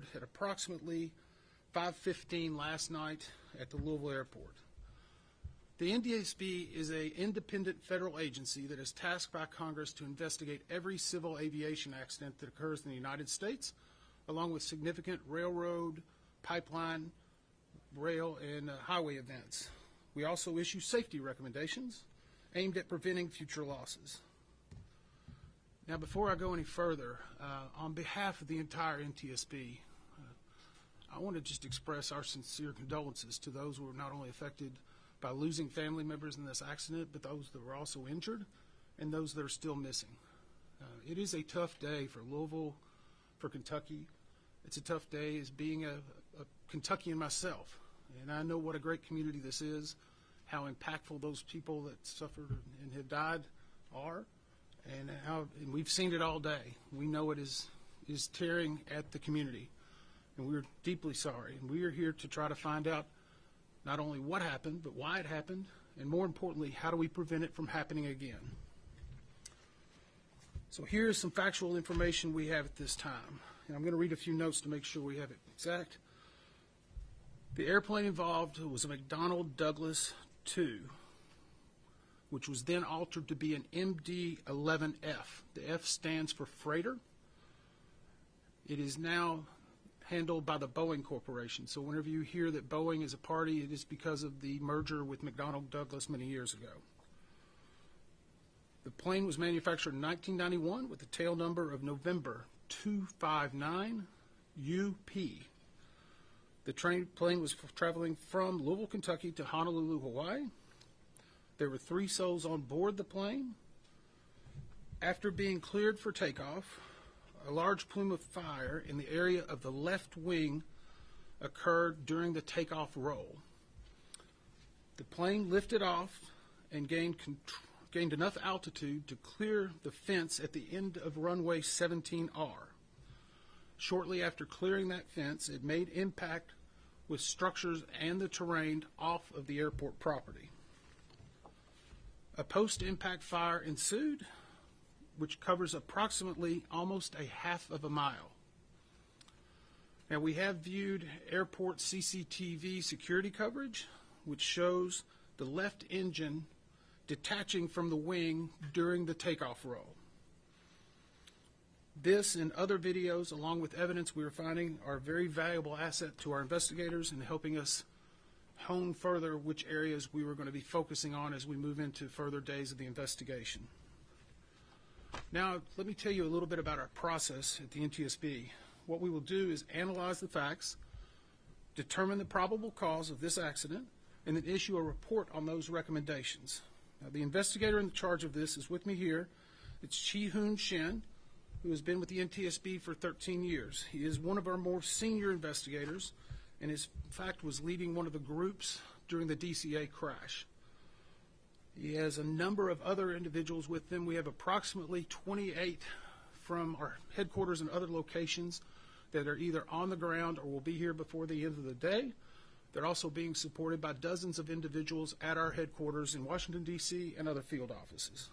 occurred at approximately 5:15 last night at the Louisville airport. The NTSB is an independent federal agency that is tasked by Congress to investigate every civil aviation accident that occurs in the United States, along with significant railroad, pipeline, rail, and highway events. We also issue safety recommendations aimed at preventing future losses. Now, before I go any further, on behalf of the entire NTSB, I want to just express our sincere condolences to those who were not only affected by losing family members in this accident, but those that were also injured and those that are still missing. It is a tough day for Louisville, for Kentucky. It's a tough day as being a Kentuckian myself, and I know what a great community this is, how impactful those people that suffered and have died are, and we've seen it all day. We know it is tearing at the community, and we're deeply sorry. And we are here to try to find out not only what happened, but why it happened, and more importantly, how do we prevent it from happening again? So here's some factual information we have at this time. And I'm going to read a few notes to make sure we have it exact. The airplane involved was a McDonnell Douglas II, which was then altered to be an MD-11F. The F stands for freighter. It is now handled by the Boeing Corporation. So whenever you hear that Boeing is a party, it is because of the merger with McDonnell Douglas many years ago. The plane was manufactured in 1991 with a tail number of November 259 UP. The plane was traveling from Louisville, Kentucky to Honolulu, Hawaii. There were 3 souls on board the plane. After being cleared for takeoff, a large plume of fire in the area of the left wing occurred during the takeoff roll. The plane lifted off and gained enough altitude to clear the fence at the end of runway 17R. Shortly after clearing that fence, it made impact with structures and the terrain off of the airport property. A post-impact fire ensued, which covers approximately almost a half of a mile. Now, we have viewed airport CCTV security coverage, which shows the left engine detaching from the wing during the takeoff roll. This and other videos, along with evidence we are finding, are a very valuable asset to our investigators in helping us hone further which areas we were going to be focusing on as we move into further days of the investigation. Now, let me tell you a little bit about our process at the NTSB. What we will do is analyze the facts, determine the probable cause of this accident, and then issue a report on those recommendations. Now, the investigator in charge of this is with me here. It's Chi-Hoon Shin, who has been with the NTSB for 13 years. He is one of our more senior investigators, and in fact was leading one of the groups during the DCA crash. He has a number of other individuals with them. We have approximately 28 from our headquarters and other locations that are either on the ground or will be here before the end of the day. They're also being supported by dozens of individuals at our headquarters in Washington, D.C. and other field offices.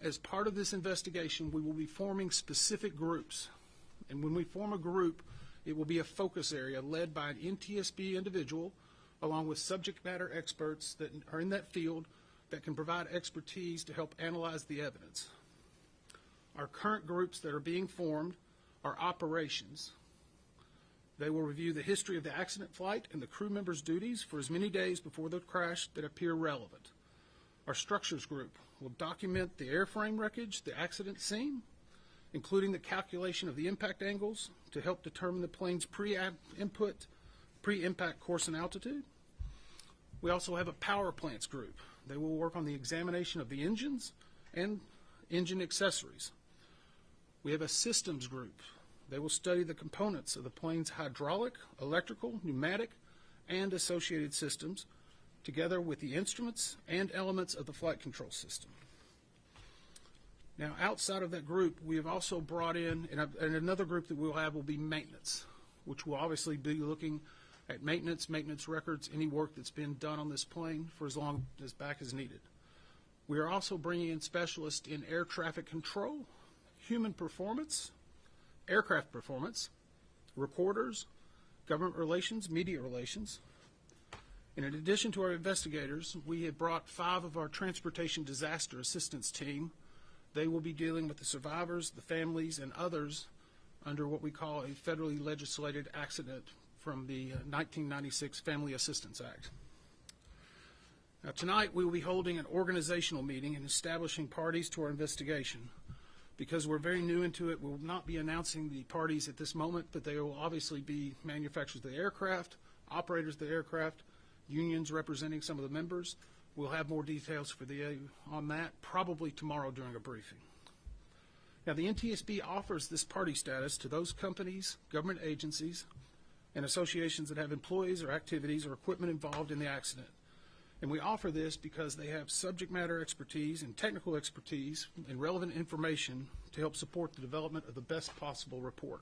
As part of this investigation, we will be forming specific groups. And when we form a group, it will be a focus area led by an NTSB individual along with subject matter experts that are in that field that can provide expertise to help analyze the evidence. Our current groups that are being formed are operations. They will review the history of the accident flight and the crew members' duties for as many days before the crash that appear relevant. Our structures group will document the airframe wreckage, the accident scene, including the calculation of the impact angles to help determine the plane's pre-impact course and altitude. We also have a power plants group. They will work on the examination of the engines and engine accessories. We have a systems group. They will study the components of the plane's hydraulic, electrical, pneumatic, and associated systems, together with the instruments and elements of the flight control system. Now, outside of that group, we have also brought in, and another group that we'll have will be maintenance, which will obviously be looking at maintenance records, any work that's been done on this plane for as long as back as needed. We are also bringing in specialists in air traffic control, human performance, aircraft performance, reporters, government relations, media relations. And in addition to our investigators, we have brought 5 of our transportation disaster assistance team. They will be dealing with the survivors, the families, and others under what we call a federally legislated accident from the 1996 Family Assistance Act. Now, tonight we will be holding an organizational meeting and establishing parties to our investigation. Because we're very new into it, we will not be announcing the parties at this moment, but they will obviously be manufacturers of the aircraft, operators of the aircraft, unions representing some of the members. We'll have more details on that probably tomorrow during a briefing. Now, the NTSB offers this party status to those companies, government agencies, and associations that have employees or activities or equipment involved in the accident. And we offer this because they have subject matter expertise and technical expertise and relevant information to help support the development of the best possible report.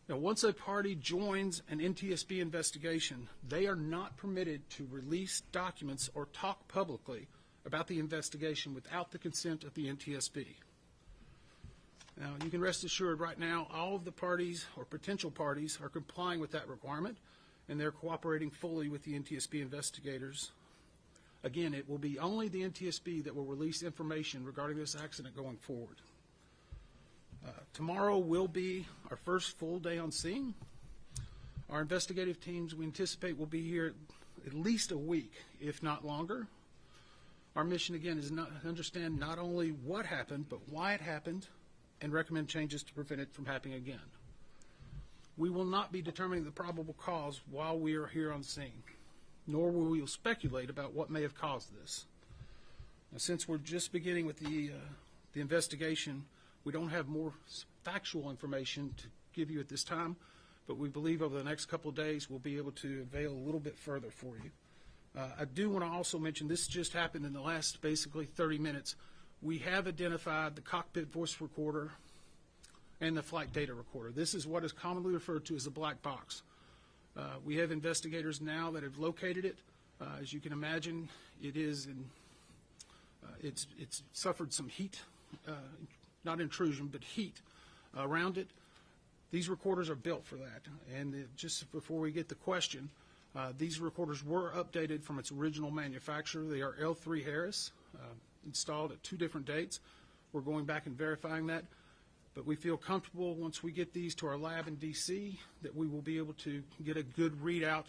Now, once a party joins an NTSB investigation, they are not permitted to release documents or talk publicly about the investigation without the consent of the NTSB. Now, you can rest assured right now all of the parties or potential parties are complying with that requirement, and they're cooperating fully with the NTSB investigators. Again, it will be only the NTSB that will release information regarding this accident going forward. Tomorrow will be our first full day on scene. Our investigative teams, we anticipate, will be here at least a week, if not longer. Our mission, again, is to understand not only what happened, but why it happened, and recommend changes to prevent it from happening again. We will not be determining the probable cause while we are here on scene, nor will we speculate about what may have caused this. Now, since we're just beginning with the investigation, we don't have more factual information to give you at this time, but we believe over the next couple of days we'll be able to avail a little bit further for you. I do want to also mention this just happened in the last basically 30 minutes. We have identified the cockpit voice recorder and the flight data recorder. This is what is commonly referred to as a black box. We have investigators now that have located it. As you can imagine, it's suffered some heat, not intrusion, but heat around it. These recorders are built for that. And just before we get the question, these recorders were updated from its original manufacturer. They are L3 Harris, installed at 2 different dates. We're going back and verifying that. But we feel comfortable once we get these to our lab in D.C. that we will be able to get a good readout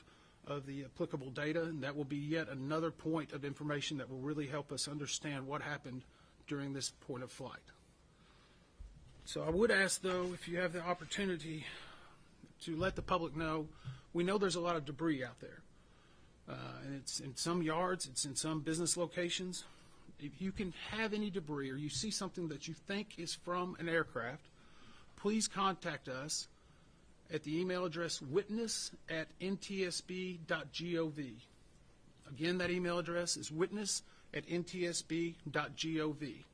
of the applicable data, and that will be yet another point of information that will really help us understand what happened during this point of flight. So I would ask, though, if you have the opportunity to let the public know, we know there's a lot of debris out there. And it's in some yards, it's in some business locations. If you can have any debris or you see something that you think is from an aircraft, please contact us at the email address witness@ntsb.gov. Again, that email address is witness@ntsb.gov.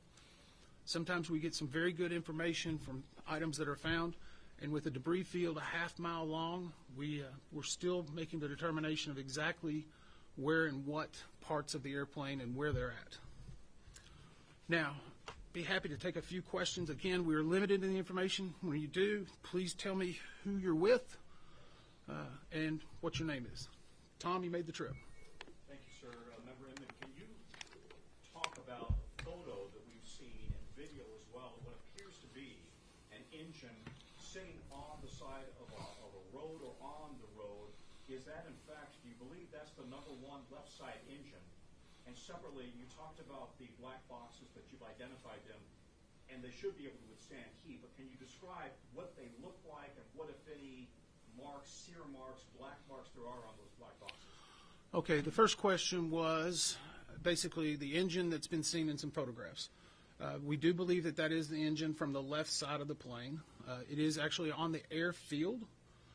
Sometimes we get some very good information from items that are found, and with a debris field a half-mile long, we're still making the determination of exactly where and what parts of the airplane and where they're at. Now, be happy to take a few questions. Again, we are limited in the information. When you do, please tell me who you're with and what your name is. Tom, you made the trip. Thank you, sir. Member Inman, can you talk about a photo that we've seen and video as well, what appears to be an engine sitting on the side of a road or on the road? Is that, in fact, do you believe that's the number 1 left side engine? And separately, you talked about the black boxes that you've identified them, and they should be able to withstand heat, but can you describe what they look like and what, if any, marks, sear marks, black marks there are on those black boxes? Okay, the first question was basically the engine that's been seen in some photographs. We do believe that that is the engine from the left side of the plane. It is actually on the airfield,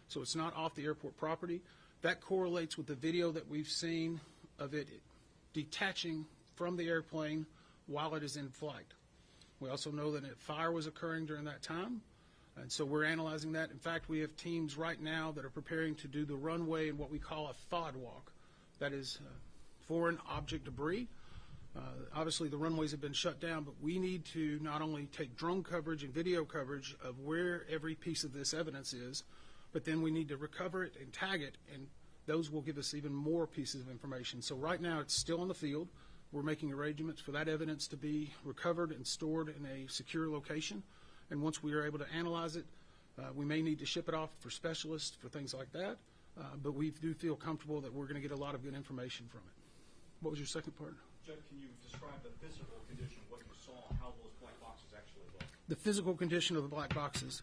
so it's not off the airport property. That correlates with the video that we've seen of it detaching from the airplane while it is in flight. We also know that a fire was occurring during that time, and so we're analyzing that. In fact, we have teams right now that are preparing to do the runway in what we call a FOD walk. That is foreign object debris. Obviously, the runways have been shut down, but we need to not only take drone coverage and video coverage of where every piece of this evidence is, but then we need to recover it and tag it, and those will give us even more pieces of information. So right now, it's still in the field. We're making arrangements for that evidence to be recovered and stored in a secure location. And once we are able to analyze it, we may need to ship it off for specialists for things like that. But we do feel comfortable that we're going to get a lot of good information from it. What was your second part? Judd, can you describe the physical condition, what you saw, and how those black boxes actually look? The physical condition of the black boxes.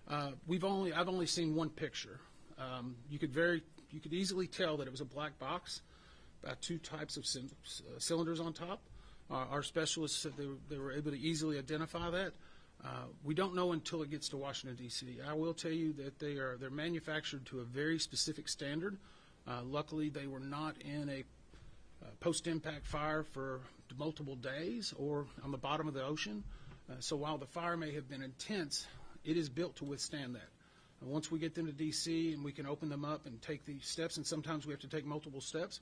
I've only seen one picture. You could easily tell that it was a black box, about two types of cylinders on top. Our specialists said they were able to easily identify that. We don't know until it gets to Washington, D.C. I will tell you that they're manufactured to a very specific standard. Luckily, they were not in a post-impact fire for multiple days or on the bottom of the ocean. So while the fire may have been intense, it is built to withstand that. Once we get them to D.C. and we can open them up and take the steps, and sometimes we have to take multiple steps.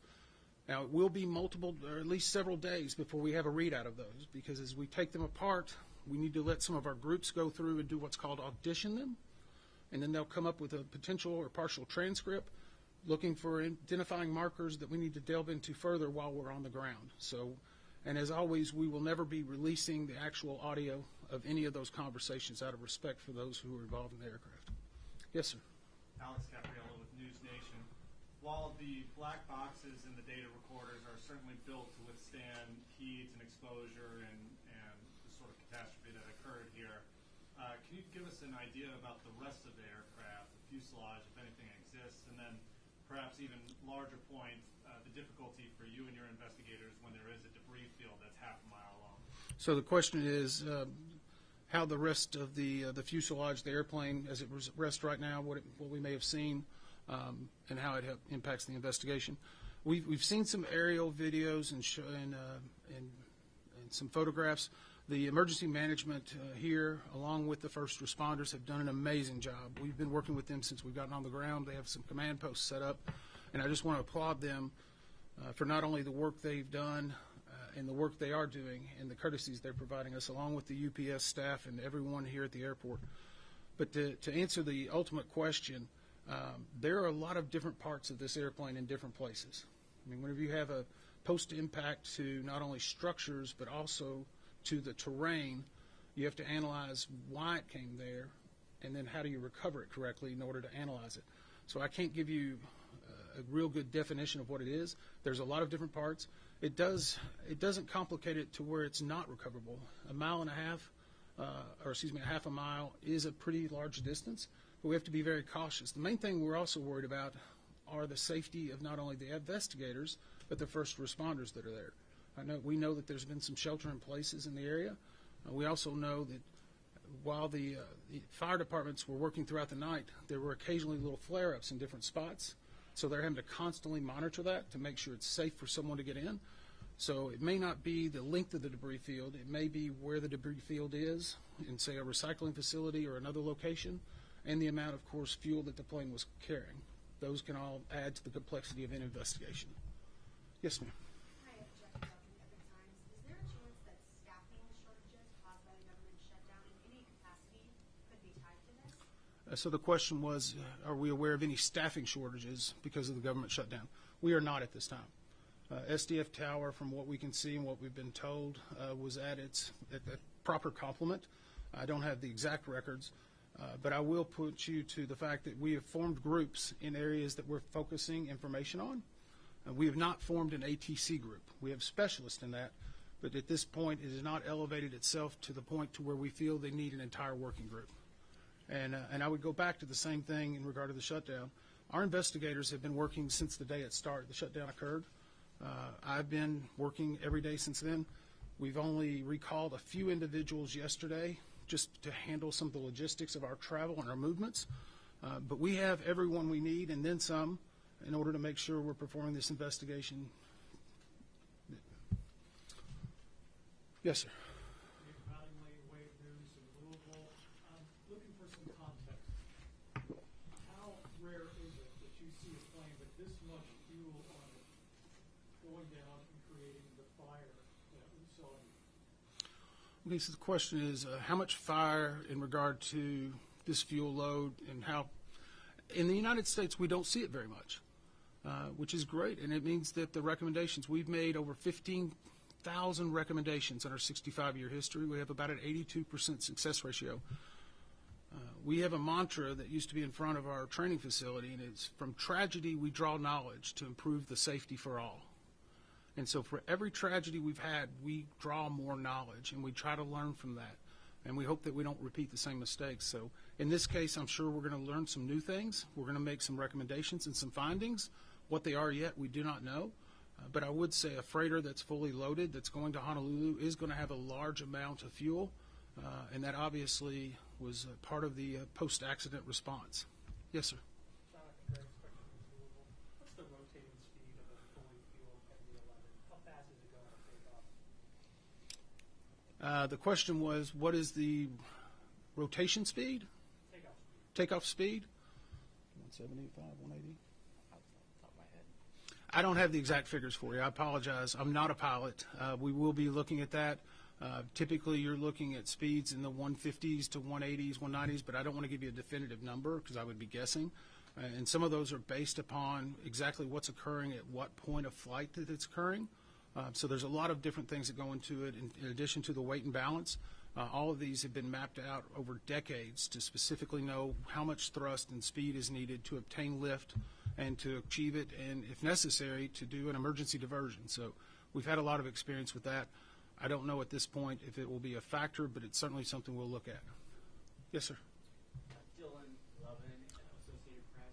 Now, it will be multiple, or at least several days before we have a readout of those, because as we take them apart, we need to let some of our groups go through and do what's called audition them, and then they'll come up with a potential or partial transcript, looking for identifying markers that we need to delve into further while we're on the ground. So, and as always, we will never be releasing the actual audio of any of those conversations out of respect for those who are involved in the aircraft. Yes, sir. Alex Capriello with News Nation. While the black boxes and the data recorders are certainly built to withstand heat and exposure and the sort of catastrophe that occurred here, can you give us an idea about the rest of the aircraft, the fuselage, if anything exists, and then perhaps even larger point, the difficulty for you and your investigators when there is a debris field that's half a mile long? So the question is how the rest of the fuselage, the airplane, as it rests right now, what we may have seen, and how it impacts the investigation. We've seen some aerial videos and some photographs. The emergency management here, along with the first responders, have done an amazing job. We've been working with them since we've gotten on the ground. They have some command posts set up, and I just want to applaud them for not only the work they've done and the work they are doing and the courtesies they're providing us, along with the UPS staff and everyone here at the airport. But to answer the ultimate question, there are a lot of different parts of this airplane in different places. I mean, whenever you have a post-impact to not only structures but also to the terrain, you have to analyze why it came there, and then how do you recover it correctly in order to analyze it. So I can't give you a real good definition of what it is. There's a lot of different parts. It doesn't complicate it to where it's not recoverable. A mile and a half, a half a mile is a pretty large distance, but we have to be very cautious. The main thing we're also worried about are the safety of not only the investigators, but the first responders that are there. We know that there's been some shelter in places in the area. We also know that while the fire departments were working throughout the night, there were occasionally little flare-ups in different spots. So they're having to constantly monitor that to make sure it's safe for someone to get in. So it may not be the length of the debris field. It may be where the debris field is in, say, a recycling facility or another location, and the amount of course, fuel that the plane was carrying. Those can all add to the complexity of an investigation. Yes, ma'am. Hi, Jeff Evan Times. Is there a chance that staffing shortages caused by the government shutdown in any capacity could be tied to this? So the question was, are we aware of any staffing shortages because of the government shutdown? We are not at this time. SDF Tower, from what we can see and what we've been told, was at its proper complement. I don't have the exact records, but I will put you to the fact that we have formed groups in areas that we're focusing information on. We have not formed an ATC group. We have specialists in that, but at this point it has not elevated itself to the point to where we feel they need an entire working group. And I would go back to the same thing in regard to the shutdown. Our investigators have been working since the day it started. The shutdown occurred. I've been working every day since then. We've only recalled a few individuals yesterday just to handle some of the logistics of our travel and our movements. But we have everyone we need and then some in order to make sure we're performing this investigation. Yes, sir. Mattingly, Wave News in Louisville. I'm looking for some context. How rare is it that you see a plane with this much fuel on it going down and creating the fire that facility? Okay, so the question is, how much fire in regard to this fuel load, and how, in the United States, we don't see it very much, which is great, and it means that the recommendations, we've made over 15,000 recommendations in our 65-year history. We have about an 82% success ratio. We have a mantra that used to be in front of our training facility, and it's, from tragedy we draw knowledge to improve the safety for all. And so for every tragedy we've had, we draw more knowledge, and we try to learn from that. And we hope that we don't repeat the same mistakes. So in this case, I'm sure we're going to learn some new things. We're going to make some recommendations and some findings. What they are yet, we do not know. But I would say a freighter that's fully loaded, that's going to Honolulu, is going to have a large amount of fuel. And that obviously was part of the post-accident response. Yes, sir. Sound like a great inspection in Louisville. What's the rotating speed of a fully fueled MD-11? How fast is it going to take off? The question was, what is the rotation speed? Takeoff speed. Takeoff speed? 175, 180? I don't have the exact figures for you. I apologize. I'm not a pilot. We will be looking at that. Typically, you're looking at speeds in the 150s to 180s, 190s, but I don't want to give you a definitive number because I would be guessing. And some of those are based upon exactly what's occurring at what point of flight that it's occurring. So there's a lot of different things that go into it in addition to the weight and balance. All of these have been mapped out over decades to specifically know how much thrust and speed is needed to obtain lift and to achieve it, and if necessary, to do an emergency diversion. So we've had a lot of experience with that. I don't know at this point if it will be a factor, but it's certainly something we'll look at. Yes, sir. Dylan Lovin, Associated Press.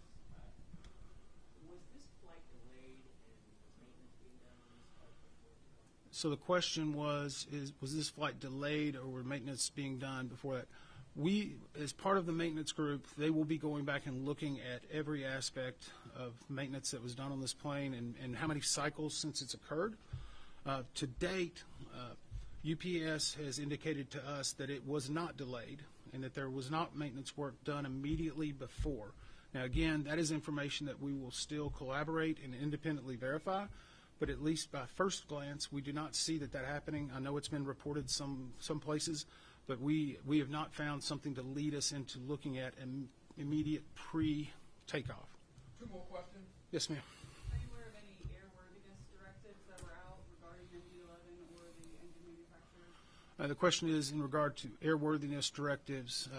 Was this flight delayed and was maintenance being done on this flight before? So the question was this flight delayed or were maintenance being done before that? We, as part of the maintenance group, they will be going back and looking at every aspect of maintenance that was done on this plane and how many cycles since it's occurred. To date, UPS has indicated to us that it was not delayed and that there was not maintenance work done immediately before. Now, again, that is information that we will still collaborate and independently verify, but at least by first glance, we do not see that happening. I know it's been reported some places, but we have not found something to lead us into looking at an immediate pre-takeoff. Two more questions. Yes, ma'am. Are you aware of any airworthiness directives that were out regarding MD-11 or the engine manufacturers? The question is in regard to airworthiness directives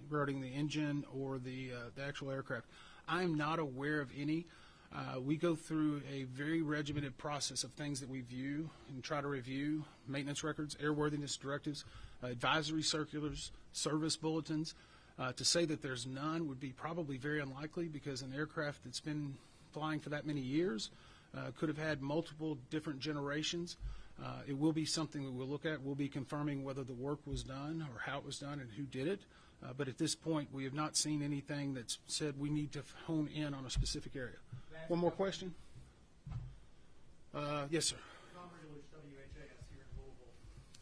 regarding the engine or the actual aircraft. I am not aware of any. We go through a very regimented process of things that we view and try to review: maintenance records, airworthiness directives, advisory circulars, service bulletins. To say that there's none would be probably very unlikely, because an aircraft that's been flying for that many years could have had multiple different generations. It will be something that we'll look at. We'll be confirming whether the work was done or how it was done and who did it. But at this point, we have not seen anything that's said we need to hone in on a specific area. One more question? Yes, sir. John Regulus, WHAS here in Louisville.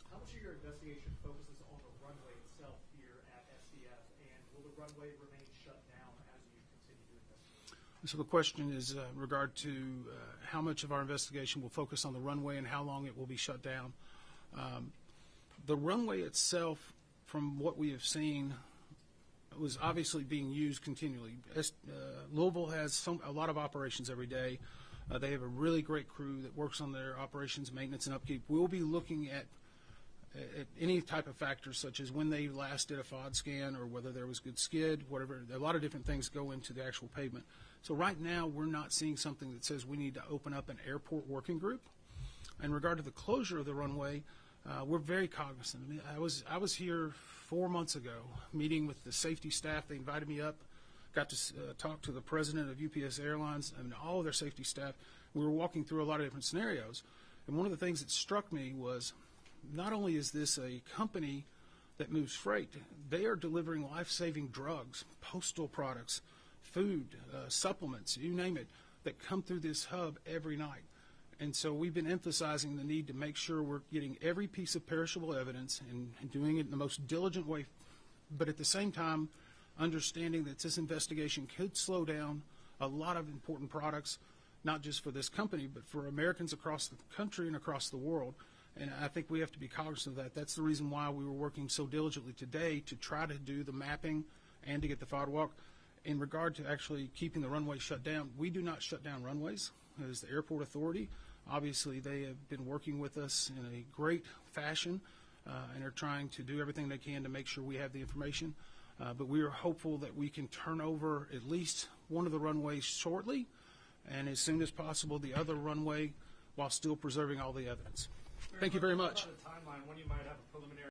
How much of your investigation focuses on the runway itself here at SCF, and will the runway remain shut down as you continue to investigate? So the question is in regard to how much of our investigation will focus on the runway and how long it will be shut down. The runway itself, from what we have seen, was obviously being used continually. Louisville has a lot of operations every day. They have a really great crew that works on their operations, maintenance, and upkeep. We'll be looking at any type of factors, such as when they last did a FOD scan or whether there was good skid, whatever. A lot of different things go into the actual pavement. So right now, we're not seeing something that says we need to open up an airport working group. In regard to the closure of the runway, we're very cognizant. I mean, I was here 4 months ago meeting with the safety staff. They invited me up, got to talk to the president of UPS Airlines and all of their safety staff. We were walking through a lot of different scenarios. And one of the things that struck me was, not only is this a company that moves freight, they are delivering life-saving drugs, postal products, food, supplements, you name it, that come through this hub every night. And so we've been emphasizing the need to make sure we're getting every piece of perishable evidence and doing it in the most diligent way, but at the same time understanding that this investigation could slow down a lot of important products, not just for this company, but for Americans across the country and across the world. And I think we have to be cognizant of that. That's the reason why we were working so diligently today to try to do the mapping and to get the fire walk. In regard to actually keeping the runway shut down, we do not shut down runways. As the airport authority, obviously they have been working with us in a great fashion and are trying to do everything they can to make sure we have the information. But we are hopeful that we can turn over at least one of the runways shortly, and as soon as possible the other runway, while still preserving all the evidence. Thank you very much. What about a timeline when you might have a preliminary